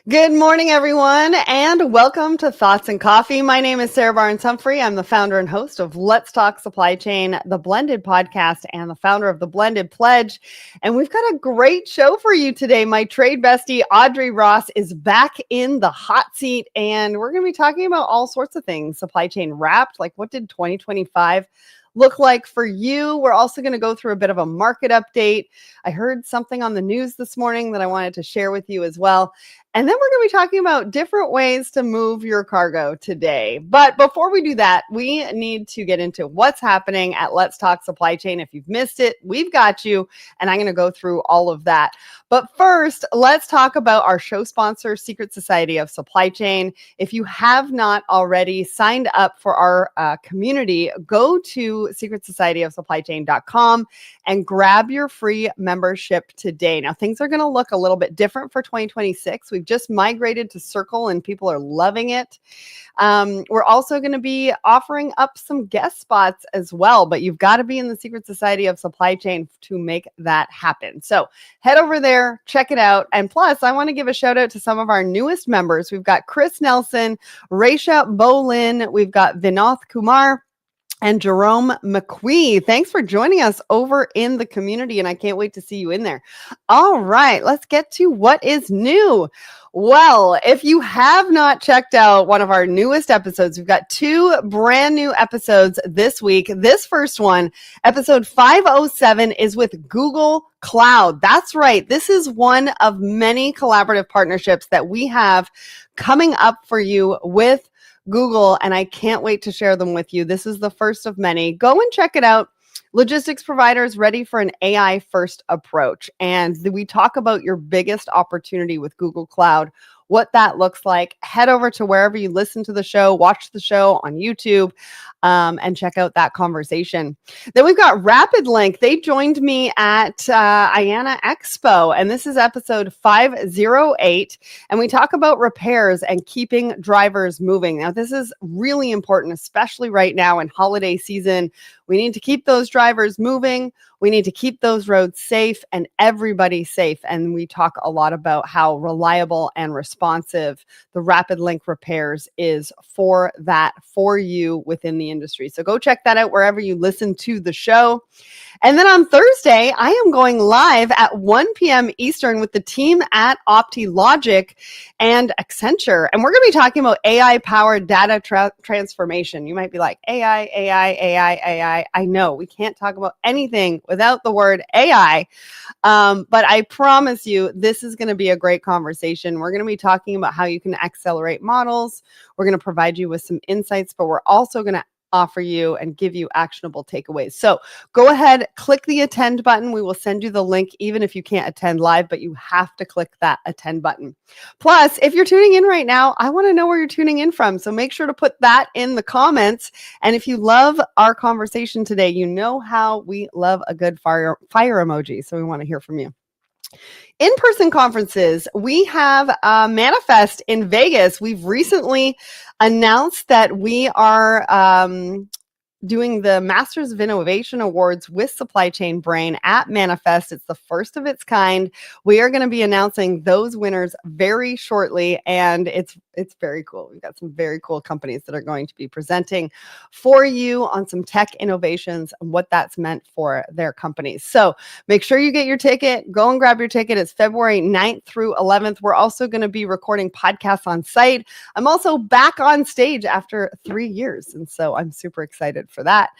Good morning, everyone, and welcome to Thoughts and Coffee. My name is Sarah Barnes-Humphrey. I'm the founder and host of Let's Talk Supply Chain, the Blended podcast, and the founder of the Blended Pledge. And we've got a great show for you today. My trade bestie, Audrey Ross, is back in the hot seat, and we're going to be talking about all sorts of things. Supply chain wrapped, like what did 2025 look like for you? We're also going to go through a bit of a market update. I heard something on the news this morning that I wanted to share with you as well. And then we're going to be talking about different ways to move your cargo today. But before we do that, we need to get into what's happening at Let's Talk Supply Chain. If you've missed it, we've got you. And I'm going to go through all of that. But first, let's talk about our show sponsor, Secret Society of Supply Chain. If you have not already signed up for our community, go to secretsocietyofsupplychain.com and grab your free membership today. Now, things are going to look a little bit different for 2026. We've just migrated to Circle and people are loving it. We're also going to be offering up some guest spots as well, but you've got to be in the Secret Society of Supply Chain to make that happen. So head over there, check it out. And plus, I want to give a shout out to some of our newest members. We've got Chris Nelson, Resha Bolin, we've got Vinoth Kumar, and Jerome McQuee. Thanks for joining us over in the community, and I can't wait to see you in there. All right, let's get to what is new. Well, if you have not checked out one of our newest episodes, we've got two brand new episodes this week. This first one, episode 507, is with Google Cloud. That's right. This is one of many collaborative partnerships that we have coming up for you with Google, and I can't wait to share them with you. This is the first of many. Go and check it out. Logistics providers ready for an AI first approach. And we talk about your biggest opportunity with Google Cloud, what that looks like. Head over to wherever you listen to the show, watch the show on YouTube, and check out that conversation. Then we've got Rapid Link. They joined me at IANA Expo, and this is episode 508. And we talk about repairs and keeping drivers moving. Now, this is really important, especially right now in holiday season. We need to keep those drivers moving. We need to keep those roads safe and everybody safe. And we talk a lot about how reliable and responsive the Rapid Link repairs is for that, for you within the industry. So go check that out wherever you listen to the show. And then on Thursday, I am going live at 1 p.m. Eastern with the team at OptiLogic and Accenture. And we're going to be talking about AI-powered data transformation. You might be like, AI. I know we can't talk about anything without the word AI. But I promise you, this is going to be a great conversation. We're going to be talking about how you can accelerate models. We're going to provide you with some insights, but we're also going to offer you and give you actionable takeaways. So go ahead, click the attend button. We will send you the link even if you can't attend live, but you have to click that attend button. Plus, if you're tuning in right now, I want to know where you're tuning in from. So make sure to put that in the comments. And if you love our conversation today, you know how we love a good fire emoji. So we want to hear from you. In-person conferences, we have Manifest in Vegas. We've recently announced that we are doing the Masters of Innovation Awards with Supply Chain Brain at Manifest. It's the first of its kind. We are going to be announcing those winners very shortly, and it's very cool. We've got some very cool companies that are going to be presenting for you on some tech innovations and what that's meant for their companies. So make sure you get your ticket. Go and grab your ticket. It's February 9th through 11th. We're also going to be recording podcasts on site. I'm also back on stage after 3 years, and so I'm super excited for that.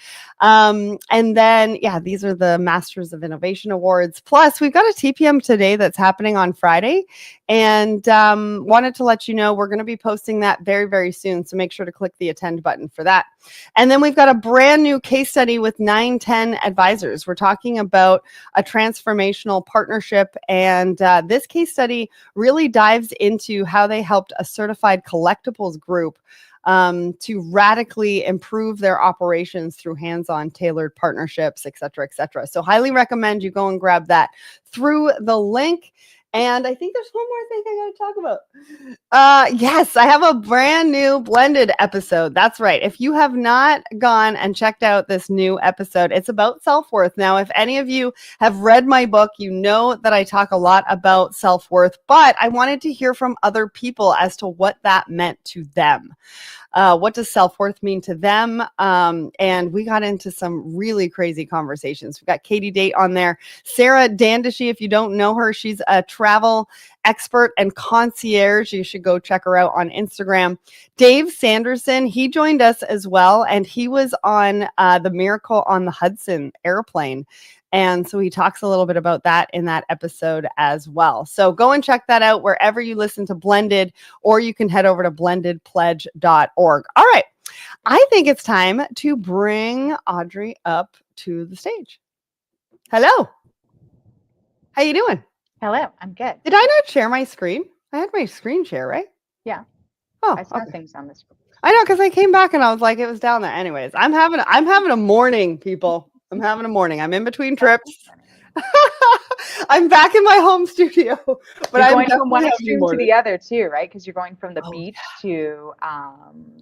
And then, these are the Masters of Innovation Awards. Plus, we've got a TPM today that's happening on Friday, and wanted to let you know we're going to be posting that very, very soon. So make sure to click the attend button for that. And then we've got a brand new case study with 910 Advisors. We're talking about a transformational partnership, and this case study really dives into how they helped a certified collectibles group to radically improve their operations through hands-on tailored partnerships, et cetera, et cetera. So highly recommend you go and grab that through the link. And I think there's one more thing I got to talk about. Yes, I have a brand new blended episode. That's right. If you have not gone and checked out this new episode, it's about self-worth. Now, if any of you have read my book, you know that I talk a lot about self-worth, but I wanted to hear from other people as to what that meant to them. What does self-worth mean to them? And we got into some really crazy conversations. We've got Katie Date on there. Sarah Dandishy, if you don't know her, she's a travel expert and concierge. You should go check her out on Instagram. Dave Sanderson, he joined us as well, and he was on the Miracle on the Hudson airplane. And so he talks a little bit about that in that episode as well. So go and check that out wherever you listen to Blended, or you can head over to blendedpledge.org. All right. I think it's time to bring Audrey up to the stage. Hello. How you doing? Hello, I'm good. Did I not share my screen? I had my screen share, right? Yeah. Oh, I saw things on the screen. I know, because I came back and I was like, it was down there. Anyways, I'm having a morning, people. I'm having a morning. I'm in between trips. I'm back in my home studio, but I'm going from one extreme to the other too, right? Because you're going from the beach to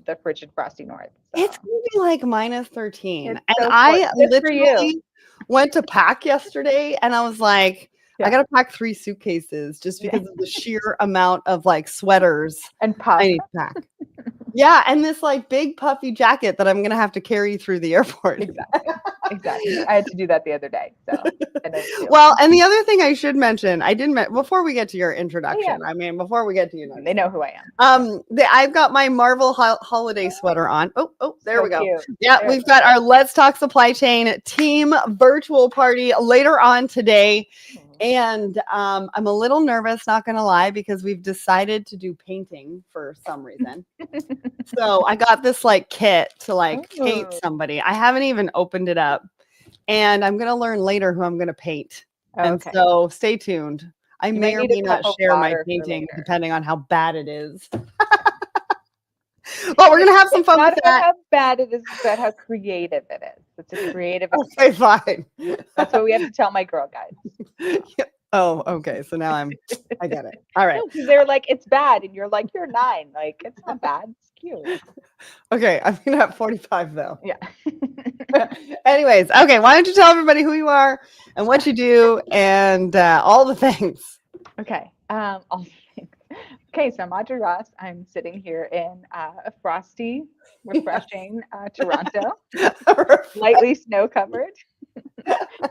the frigid frosty north. So. It's gonna be like minus 13, and so I literally went to pack yesterday, and I was like, I gotta pack 3 suitcases just because of the sheer amount of like sweaters and puff. I need to pack. Yeah, and this like big puffy jacket that I'm gonna have to carry through the airport. Exactly. I had to do that the other day. So. Well, and the other thing I should mention, I didn't before we get to your introduction. I mean, before we get to you, they know who I am. I've got my Marvel holiday sweater on. Oh, there we go. Cute. Yeah, we've got our Let's Talk Supply Chain team virtual party later on today. And I'm a little nervous, not going to lie, because we've decided to do painting for some reason. So I got this like kit to like paint somebody. I haven't even opened it up. And I'm going to learn later who I'm going to paint. Okay. And so stay tuned. I may or may not share my painting depending on how bad it is. But we're going to have some fun with that. How bad it is, but how creative it is. It's a creative Okay, fine. That's what we have to tell my girl guides. Yeah. Oh, okay. So now I get it. All right. No, they're like, it's bad. And you're like, you're 9. Like, it's not bad. It's cute. Okay. I'm going to have 45 though. Yeah. Anyways. Okay. Why don't you tell everybody who you are and what you do and all the things. Okay. All the things. Okay. So I'm Audrey Ross. I'm sitting here in a frosty, refreshing Toronto, lightly snow covered.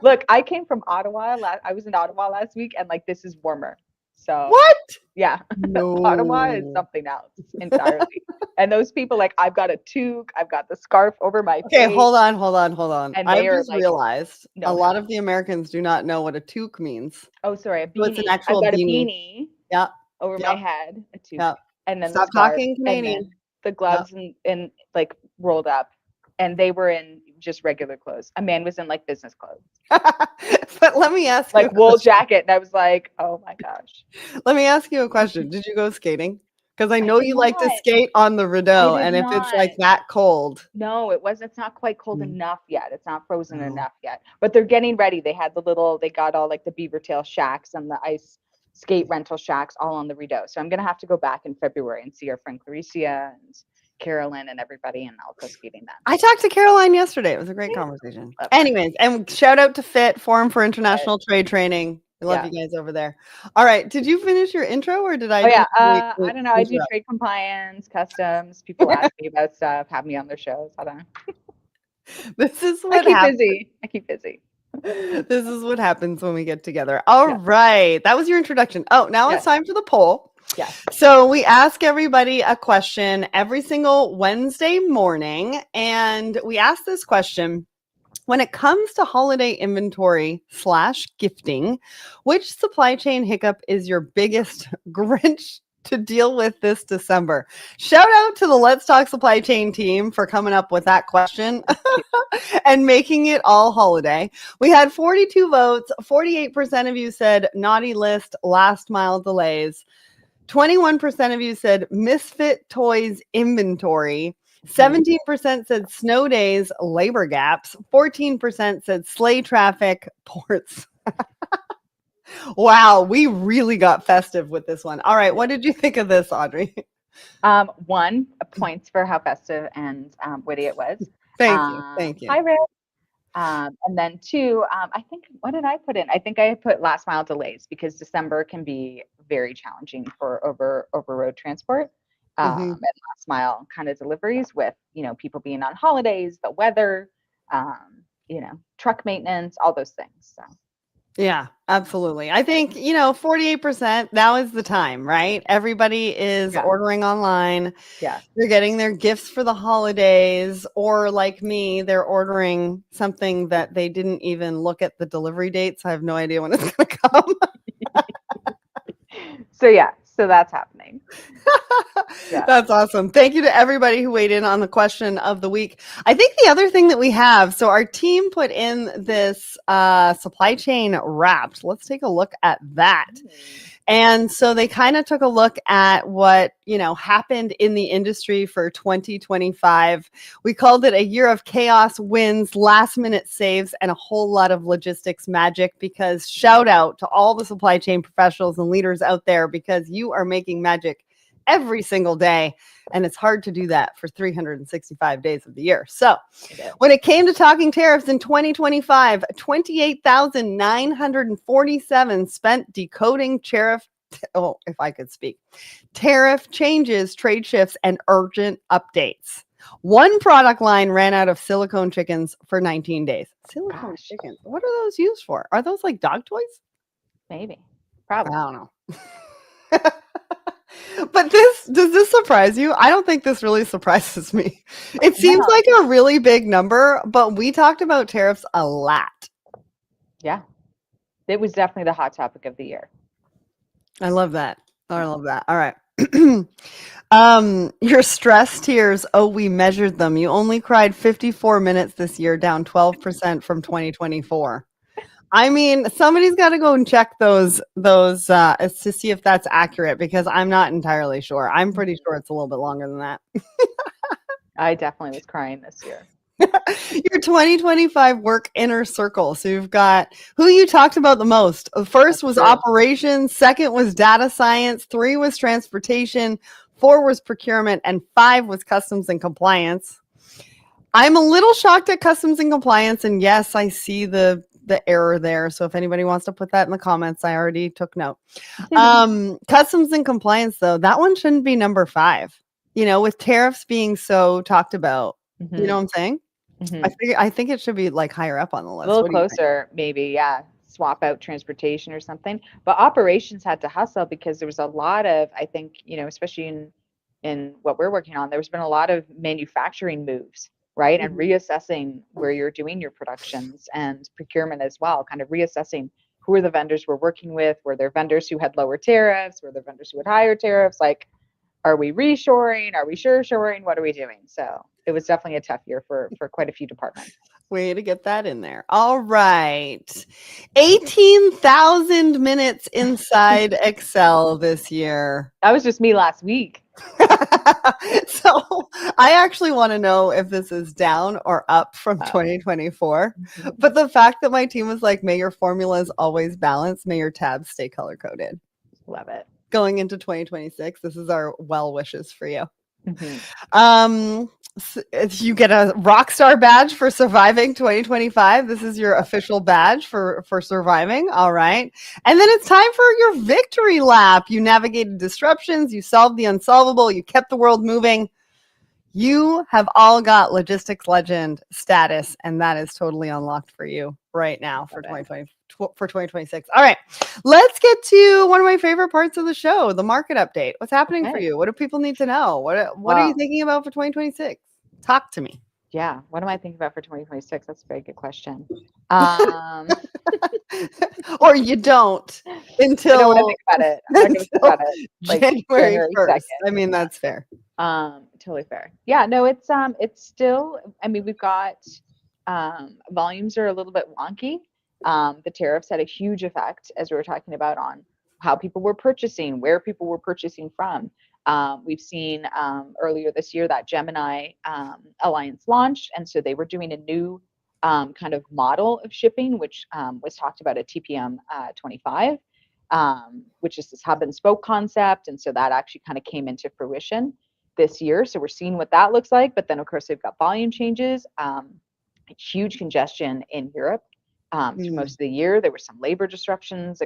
Look, I came from Ottawa. I was in Ottawa last week, and like this is warmer. So what? Yeah, no. Ottawa is something else entirely. And those people, like, I've got a toque, I've got the scarf over my face. Okay, hold on. And I just realized a lot of the Americans do not know what a toque means. Oh, sorry, a beanie. So it's an actual I've got a beanie. Yeah. Over my head, a toque. Yep. And then stop talking Canadian. And then the gloves and like rolled up, and they were in just regular clothes. A man was in like business clothes. But let me ask you, like wool jacket, and I was like, oh my gosh. Let me ask you a question. Did you go skating? Because I know you like to skate on the Rideau, and if it's like that cold. No, it wasn't. It's not quite cold enough yet. It's not frozen enough yet. But they're getting ready. They got all like the beaver tail shacks and the ice skate rental shacks all on the Rideau. So I'm gonna have to go back in February and see our friend Claricia and Carolyn and everybody, and I'll go skating then. I talked to Caroline yesterday. It was a great conversation. Anyways, and shout out to FIT, Forum for International Trade Training. I love you guys over there. All right. Did you finish your intro or did I? Oh, yeah. I don't know. I do trade compliance, customs. People ask me about stuff, have me on their shows. I don't know. This is what happens. I keep busy. This is what happens when we get together. All right. That was your introduction. Oh, now it's time for the poll. Yeah. So we ask everybody a question every single Wednesday morning. And we ask this question: when it comes to holiday inventory / gifting, which supply chain hiccup is your biggest Grinch to deal with this December? Shout out to the Let's Talk Supply Chain team for coming up with that question and making it all holiday. We had 42 votes. 48% of you said naughty list, last mile delays. 21% of you said misfit toys inventory. 17% said snow days, labor gaps. 14% said sleigh traffic, ports. Wow, we really got festive with this one. All right, what did you think of this, Audrey? One, points for how festive and witty it was. Thank you. Thank you. Hi, Rick. And then two, I think, what did I put in? I think I put last mile delays because December can be very challenging for over road transport and last mile kind of deliveries with, people being on holidays, the weather, truck maintenance, all those things. So. Yeah, absolutely. I think, 48%, now is the time, right? Everybody is ordering online. Yeah. They're getting their gifts for the holidays, or like me, they're ordering something that they didn't even look at the delivery dates. I have no idea when it's going to come. So that's happening. Yeah. That's awesome. Thank you to everybody who weighed in on the question of the week. I think the other thing that we have, so our team put in this supply chain wrapped. Let's take a look at that. And so they kind of took a look at what, happened in the industry for 2025. We called it a year of chaos, wins, last minute saves, and a whole lot of logistics magic, because shout out to all the supply chain professionals and leaders out there, because you are making magic every single day. And it's hard to do that for 365 days of the year. So when it came to talking tariffs in 2025, 28,947 spent decoding tariff changes, trade shifts, and urgent updates. One product line ran out of silicone chickens for 19 days. Silicone chickens? What are those used for? Are those like dog toys? Maybe. Probably. I don't know. But does this surprise you? I don't think this really surprises me. It seems like a really big number, but we talked about tariffs a lot. Yeah. It was definitely the hot topic of the year. I love that. All right. Your stress tears. Oh, we measured them. You only cried 54 minutes this year, down 12% from 2024. I mean, somebody's got to go and check those to see if that's accurate, because I'm not entirely sure. I'm pretty sure it's a little bit longer than that. I definitely was crying this year. Your 2025 work inner circle. So you've got who you talked about the most. First was operations. Second was data science. 3 was transportation. 4 was procurement. And 5 was customs and compliance. I'm a little shocked at customs and compliance. And yes, I see the error there. So if anybody wants to put that in the comments, I already took note. Customs and compliance, though, that one shouldn't be number 5. With tariffs being so talked about, you know what I'm saying? I think it should be like higher up on the list. A little closer, maybe. Yeah. Swap out transportation or something. But operations had to hustle because there was a lot of, I think, especially in what we're working on, there's been a lot of manufacturing moves, right? And reassessing where you're doing your productions, and procurement as well, kind of reassessing who are the vendors we're working with. Were there vendors who had lower tariffs? Were there vendors who had higher tariffs? Like, are we reshoring? Are we shoring? What are we doing? So it was definitely a tough year for quite a few departments. Way to get that in there. All right. 18,000 minutes inside Excel this year. That was just me last week. So I actually want to know if this is down or up from 2024. But the fact that my team was like, may your formulas always balance, may your tabs stay color coded. Love it. Going into 2026, this is our well wishes for you. You get a rock star badge for surviving 2025. This is your official badge for surviving. All right. And then it's time for your victory lap. You navigated disruptions. You solved the unsolvable. You kept the world moving. You have all got logistics legend status, and that is totally unlocked for you right now for 2026. All right, let's get to one of my favorite parts of the show, the market update. What's happening for you? What do people need to know? What are you thinking about for 2026? Talk to me. Yeah, what am I thinking about for 2026? That's a very good question. Or you don't until I don't want to think about it. I'm not going to think about it. Like January 1st. I mean, that's fair. Totally fair. Yeah, no, it's still, I mean, we've got volumes are a little bit wonky. The tariffs had a huge effect, as we were talking about, on how people were purchasing, where people were purchasing from. We've seen earlier this year that Gemini Alliance launched, and so they were doing a new kind of model of shipping, which was talked about at TPM 25, which is this hub and spoke concept. And so that actually kind of came into fruition this year. So we're seeing what that looks like. But then, of course, they've got volume changes, huge congestion in Europe through most of the year. There were some labor disruptions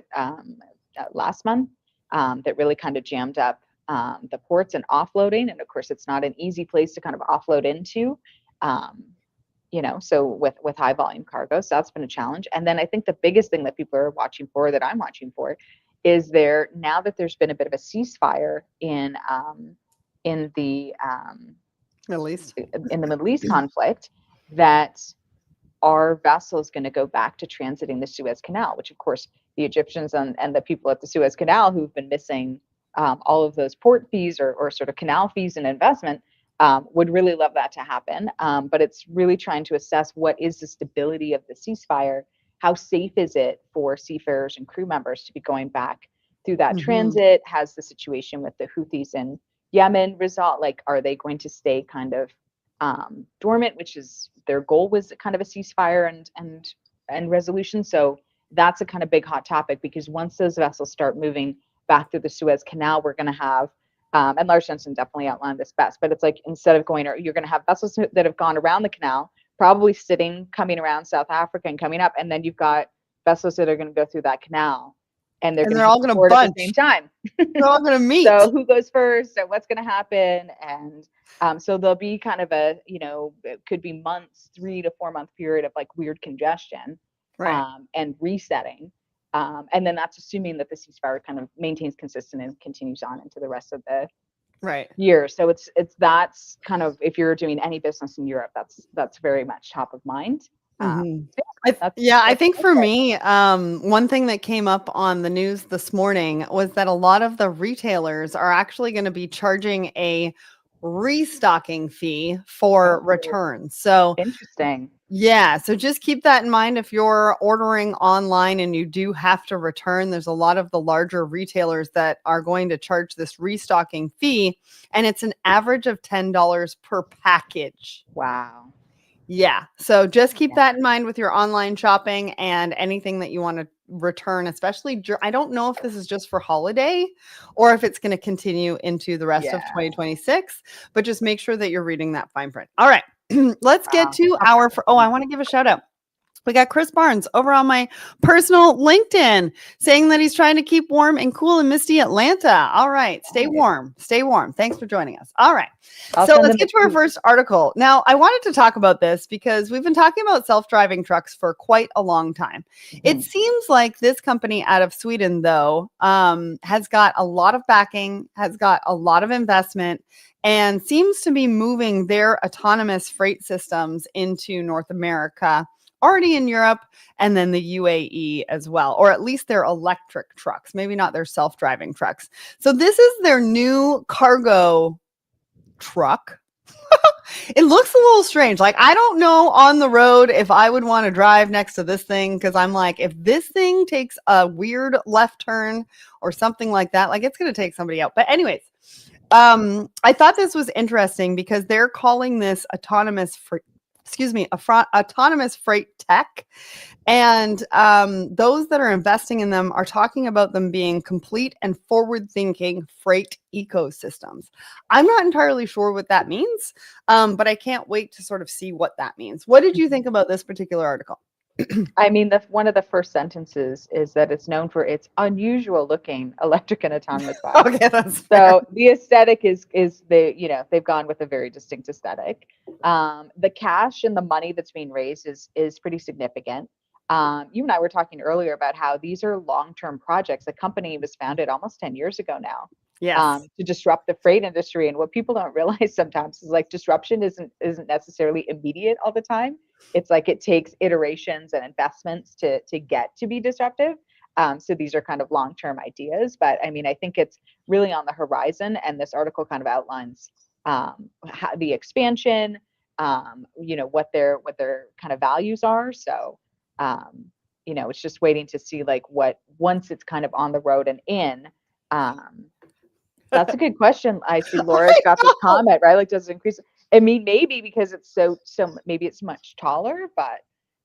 last month that really kind of jammed up the ports and offloading. And of course, it's not an easy place to kind of offload into. So with high volume cargo, so that's been a challenge. And then I think the biggest thing that people are watching for, that I'm watching for, is now that there's been a bit of a ceasefire in the Middle East conflict, that are vessels going to go back to transiting the Suez Canal, which of course the Egyptians and the people at the Suez Canal who've been missing all of those port fees or sort of canal fees and investment would really love that to happen. But it's really trying to assess what is the stability of the ceasefire. How safe is it for seafarers and crew members to be going back through that transit? Has the situation with the Houthis in Yemen resolved? Like, are they going to stay kind of dormant, which is their goal, was kind of a ceasefire and resolution. So that's a kind of big hot topic, because once those vessels start moving back through the Suez Canal, we're going to have and Lars Jensen definitely outlined this best, but it's like, instead of you're going to have vessels that have gone around the canal, probably coming around South Africa and coming up, and then you've got vessels that are going to go through that canal, and they're all going to board at the same time. They're all going to meet. So who goes first? So what's going to happen? And so there'll be kind of it could be months, 3 to 4 month period of like weird congestion, and resetting. And then that's assuming that the ceasefire kind of maintains consistent and continues on into the rest of the year. So that's kind of, if you're doing any business in Europe, that's very much top of mind. I think for me, one thing that came up on the news this morning was that a lot of the retailers are actually going to be charging a restocking fee for returns. So interesting. Yeah. So just keep that in mind. If you're ordering online and you do have to return, there's a lot of the larger retailers that are going to charge this restocking fee, and it's an average of $10 per package. Wow. Yeah. So just keep that in mind with your online shopping and anything that you want to return, especially. I don't know if this is just for holiday or if it's going to continue into the rest of 2026, but just make sure that you're reading that fine print. All right. Let's get to I want to give a shout out. We got Chris Barnes over on my personal LinkedIn saying that he's trying to keep warm and cool in misty Atlanta. All right. Stay warm. Stay warm. Thanks for joining us. All right. So let's get to our first article. Now, I wanted to talk about this because we've been talking about self-driving trucks for quite a long time. It seems like this company out of Sweden, though, has got a lot of backing, has got a lot of investment, and seems to be moving their autonomous freight systems into North America, already in Europe, and then the UAE as well, or at least their electric trucks, maybe not their self-driving trucks. So this is their new cargo truck. It looks a little strange. Like, I don't know on the road if I would want to drive next to this thing, because I'm like, if this thing takes a weird left turn or something like that, like, it's going to take somebody out. But anyways, I thought this was interesting because they're calling this autonomous freight tech. And those that are investing in them are talking about them being complete and forward-thinking freight ecosystems. I'm not entirely sure what that means, but I can't wait to sort of see what that means. What did you think about this particular article? I mean, one of the first sentences is that it's known for its unusual looking electric and autonomous bikes. Okay, that's fair. So the aesthetic is they've gone with a very distinct aesthetic. The cash and the money that's being raised is pretty significant. You and I were talking earlier about how these are long-term projects. The company was founded almost 10 years ago now. Yes. To disrupt the freight industry. And what people don't realize sometimes is, like, disruption isn't necessarily immediate all the time. It's like it takes iterations and investments to get to be disruptive. So these are kind of long-term ideas, but I mean, I think it's really on the horizon. And this article kind of outlines how the expansion, what their kind of values are. So it's just waiting to see, like, once it's kind of on the road and in. That's a good question. I see Laura's got this comment, right? Like, does it increase? I mean, maybe because it's so maybe it's much taller, but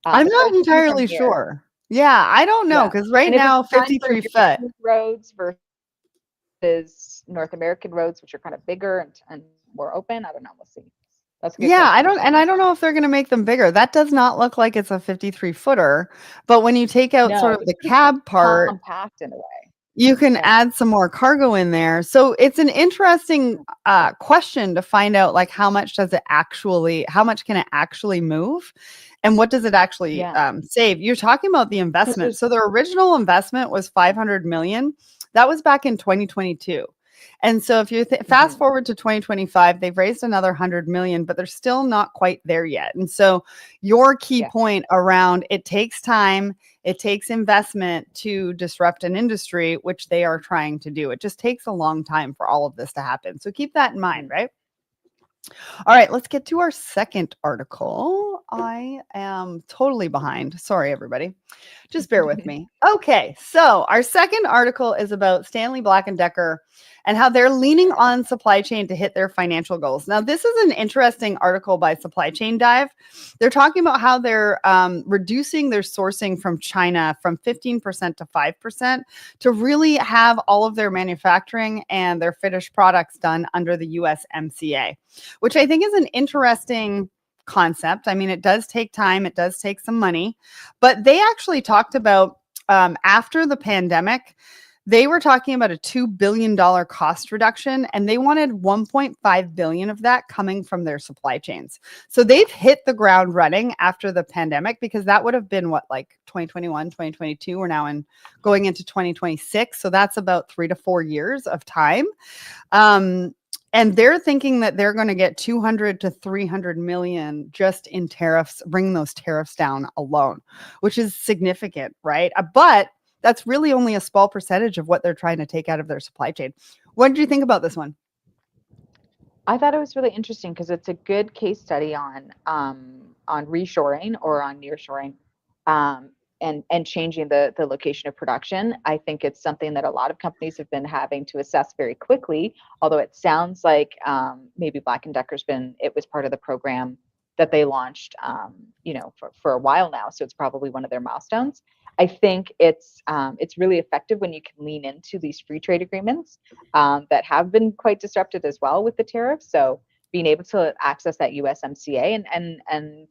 I'm not especially from entirely here. sure. Yeah, I don't know, Yeah. because right And if it's now, designed for 53 foot. European roads versus North American roads, which are kind of bigger and more open, I don't know. We'll see. That's a good Yeah, question. I don't know if they're going to make them bigger. That does not look like it's a 53 footer, but when you take out No, sort it of looks the pretty cab part, compact in a way. you can Yeah. add some more cargo in there. So it's an interesting question to find out, like, how much can it actually move, and what does it actually Yeah. save? You're talking about the Because investment. there's, So their original investment was 500 million. That was back in 2022. And so if you fast forward to 2025, they've raised another 100 million, but they're still not quite there yet. And so your key point around it takes time, it takes investment to disrupt an industry, which they are trying to do. It just takes a long time for all of this to happen. So keep that in mind, right? All right, let's get to our second article. I am totally behind. Sorry, everybody. Just bear with me. Okay, so our second article is about Stanley Black Decker and how they're leaning on supply chain to hit their financial goals. Now, this is an interesting article by Supply Chain Dive. They're talking about how they're reducing their sourcing from China from 15% to 5% to really have all of their manufacturing and their finished products done under the USMCA, which I think is an interesting concept. I mean, it does take time, it does take some money, but they actually talked about after the pandemic, they were talking about a $2 billion cost reduction, and they wanted 1.5 billion of that coming from their supply chains. So they've hit the ground running after the pandemic, because that would have been what, like 2021, 2022. We're now going into 2026. So that's about 3 to 4 years of time. And they're thinking that they're going to get 200 to 300 million just in tariffs, bringing those tariffs down alone, which is significant, right? But that's really only a small percentage of what they're trying to take out of their supply chain. What did you think about this one? I thought it was really interesting because it's a good case study on reshoring or on nearshoring, and changing the location of production. I think it's something that a lot of companies have been having to assess very quickly. Although it sounds like maybe Black and Decker's it was part of the program that they launched, for a while now. So it's probably one of their milestones. I think it's really effective when you can lean into these free trade agreements that have been quite disrupted as well with the tariffs. So being able to access that USMCA, and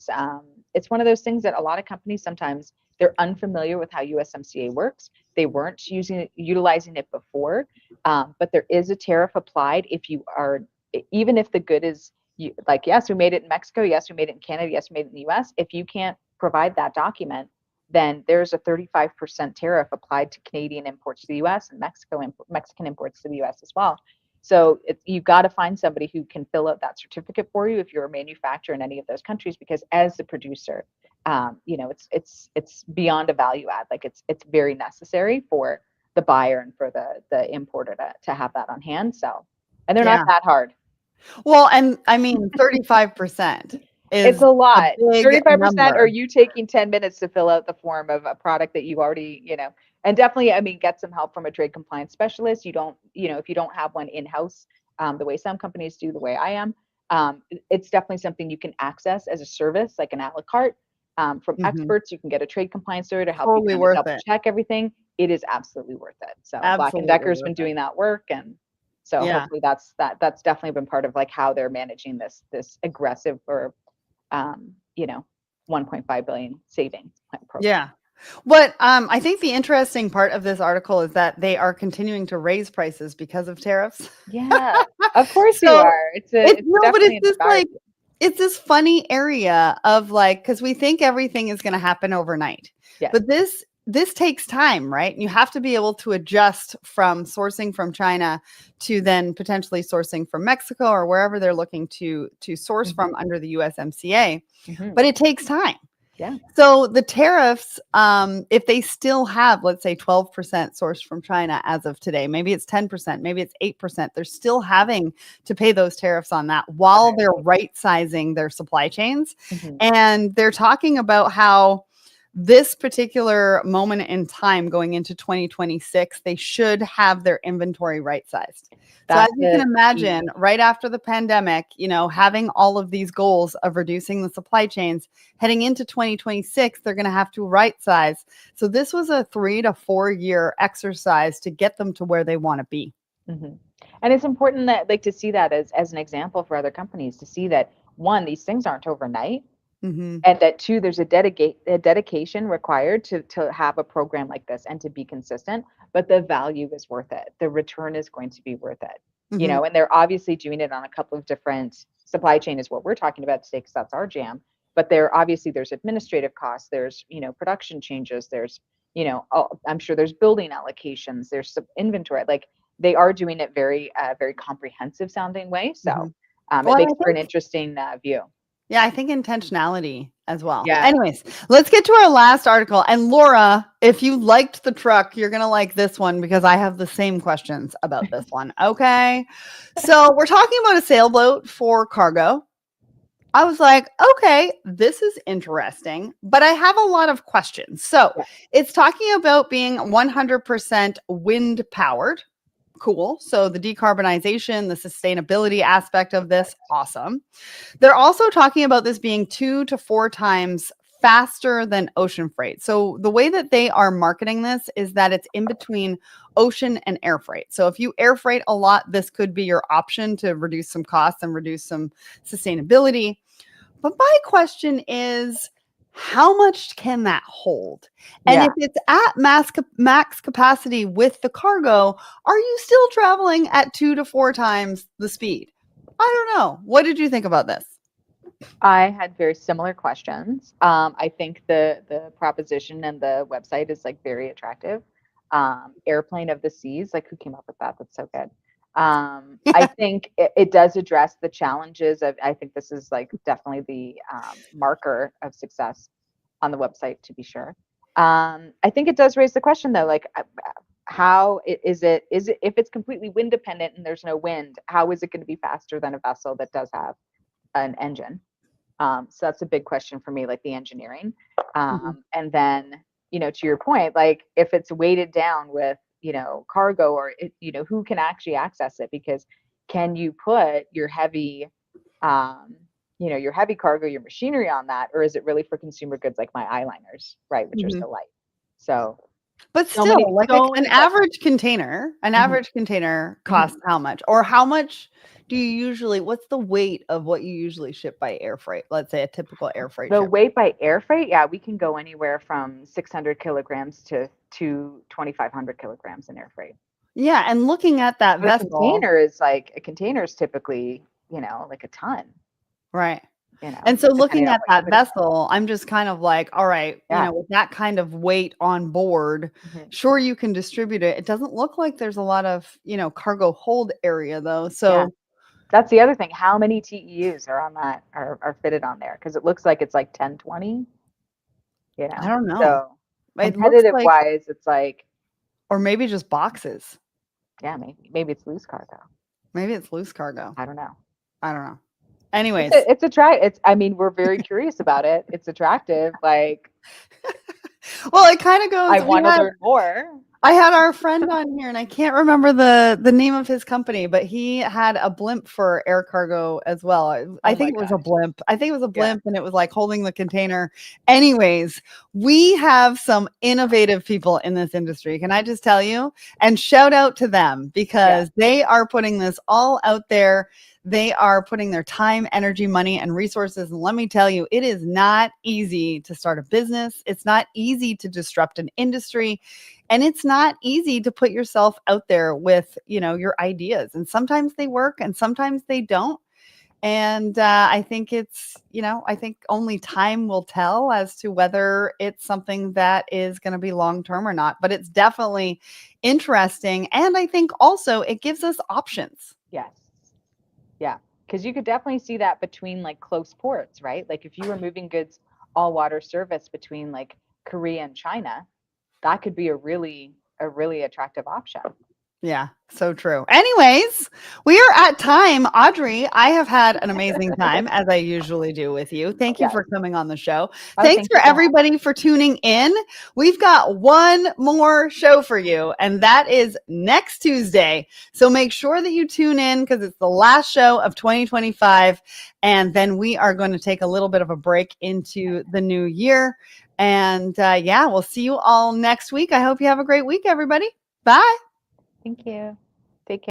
it's one of those things that a lot of companies sometimes they're unfamiliar with how USMCA works. They weren't utilizing it before, but there is a tariff applied if you are, even if the good is like, yes, we made it in Mexico, yes, we made it in Canada, yes, we made it in the US. If you can't provide that document, then there's a 35% tariff applied to Canadian imports to the US and Mexican imports to the US as well. So you've got to find somebody who can fill out that certificate for you if you're a manufacturer in any of those countries, because as the producer, it's beyond a value add. Like it's very necessary for the buyer and for the importer to have that on hand. So, and they're not that hard. Well, and I mean, 35% It's is a lot. big 35%, or number. you taking 10 minutes to fill out the form of a product that you already, and definitely, I mean, get some help from a trade compliance specialist. You don't, if you don't have one in-house, the way some companies do, the way I am, it's definitely something you can access as a service, like an a la carte, from experts. You can get a trade compliance lawyer to help you Totally kind of worth double it. check everything. It is absolutely worth it. So Black and Absolutely Decker's been worth it. doing that work, and so Yeah. hopefully that's definitely been part of like how they're managing this aggressive or 1.5 billion savings program. Yeah. What I think the interesting part of this article is that they are continuing to raise prices because of tariffs. Yeah, of course you So are. It's but definitely it's just like, it's this funny area of like, because we think everything is going to happen overnight. Yes. But this takes time, right? You have to be able to adjust from sourcing from China to then potentially sourcing from Mexico or wherever they're looking to source from under the USMCA. But it takes time. Yeah. So the tariffs, if they still have, let's say, 12% sourced from China as of today, maybe it's 10%, maybe it's 8%, they're still having to pay those tariffs on that while they're right sizing their supply chains. And they're talking about how this particular moment in time going into 2026, they should have their inventory right sized. So as That's you can the imagine, key. right after the pandemic, having all of these goals of reducing the supply chains heading into 2026, they're going to have to right size. So this was a 3 to 4 year exercise to get them to where they want to be. Mm-hmm. And it's important that like to see that as an example for other companies, to see that one, these things aren't overnight, Mm-hmm. and that two, there's a dedication required to have a program like this and to be consistent, but the value is worth it. The return is going to be worth it. Mm-hmm. And they're obviously doing it on a couple of different supply chain is what we're talking about today because that's our jam. But there's administrative costs, there's production changes, there's I'm sure there's building allocations, there's some inventory. Like they are doing it very comprehensive sounding way. So Mm-hmm. it Well, makes for an interesting view. yeah, I think intentionality as well. Yeah. Anyways, let's get to our last article. And Laura, if you liked the truck, you're going to like this one because I have the same questions about this one. Okay. So we're talking about a sailboat for cargo. I was like, okay, this is interesting, but I have a lot of questions. So Yeah. it's talking about being 100% wind powered. Cool. So the decarbonization, the sustainability aspect of this, awesome. They're also talking about this being 2 to 4 times faster than ocean freight. So the way that they are marketing this is that it's in between ocean and air freight. So if you air freight a lot, this could be your option to reduce some costs and reduce some sustainability. But my question is, how much can that hold? And Yeah. if it's at max capacity with the cargo, are you still traveling at 2 to 4 times the speed? I don't know. What did you think about this? I had very similar questions. I think the proposition and the website is like very attractive. Airplane of the Seas, like who came up with that? That's so good. I think it does address the challenges of. I think this is like definitely the marker of success on the website to be sure. I think it does raise the question though, like how is it if it's completely wind dependent and there's no wind, how is it going to be faster than a vessel that does have an engine? So that's a big question for me, like the engineering. And then, to your point, like if it's weighted down with, cargo or, who can actually access it? Because can you put your heavy, your heavy cargo, your machinery on that, or is it really for consumer goods like my eyeliners, right, which are Mhm. so light? So, But so many, still, like so an many questions. average container, Mhm, costs mhm. how much? Or how much do you usually, what's the weight of what you usually ship by air freight? Let's say a typical air freight The shipment. weight by air freight, yeah, we can go anywhere from 600 kilograms to 2,500 kilograms in air freight. Yeah, and looking at that But vessel, a container is typically, like a ton, right? And so depending looking on at what you that put it on. vessel, I'm just kind of like, all right, Yeah. with that kind of weight on board, Mhm. sure you can distribute it. It doesn't look like there's a lot of, cargo hold area though. Yeah. So That's the other thing. How many TEUs are on that are fitted on there? Because it looks like it's like 10, 20, I don't know. So It looks competitive like, wise, it's like, or maybe just boxes. yeah, maybe it's loose cargo. Maybe it's loose cargo. I don't know. I don't know. It's Anyways, a it's a try. It's I mean, we're very curious about it. It's attractive. Like well, it kind of goes. I want to learn more. I had our friend on here, and I can't remember the name of his company, but he had a blimp for air cargo as well. I Oh think my it was a gosh. blimp. I think it was a Yeah. blimp, and it was like holding the container. Anyways, we have some innovative people in this industry. Can I just tell you? And shout out to them Yeah. because they are putting this all out there. They are putting their time, energy, money, and resources. And let me tell you, it is not easy to start a business. It's not easy to disrupt an industry. And it's not easy to put yourself out there with, your ideas. And sometimes they work and sometimes they don't. And I think I think only time will tell as to whether it's something that is going to be long term or not. But it's definitely interesting. And I think also it gives us options. Yes. Yeah. Because you could definitely see that between like close ports, right? Like if you were moving goods all water service between like Korea and China, that could be a really attractive option. Yeah, so true. Anyways, we are at time. Audrey, I have had an amazing time, as I usually do with you. Thank you for coming on the show. Thanks for everybody for tuning in. We've got one more show for you, and that is next Tuesday. So make sure that you tune in because it's the last show of 2025. And then we are going to take a little bit of a break into the new year. And yeah, we'll see you all next week. I hope you have a great week, everybody. Bye. Thank you.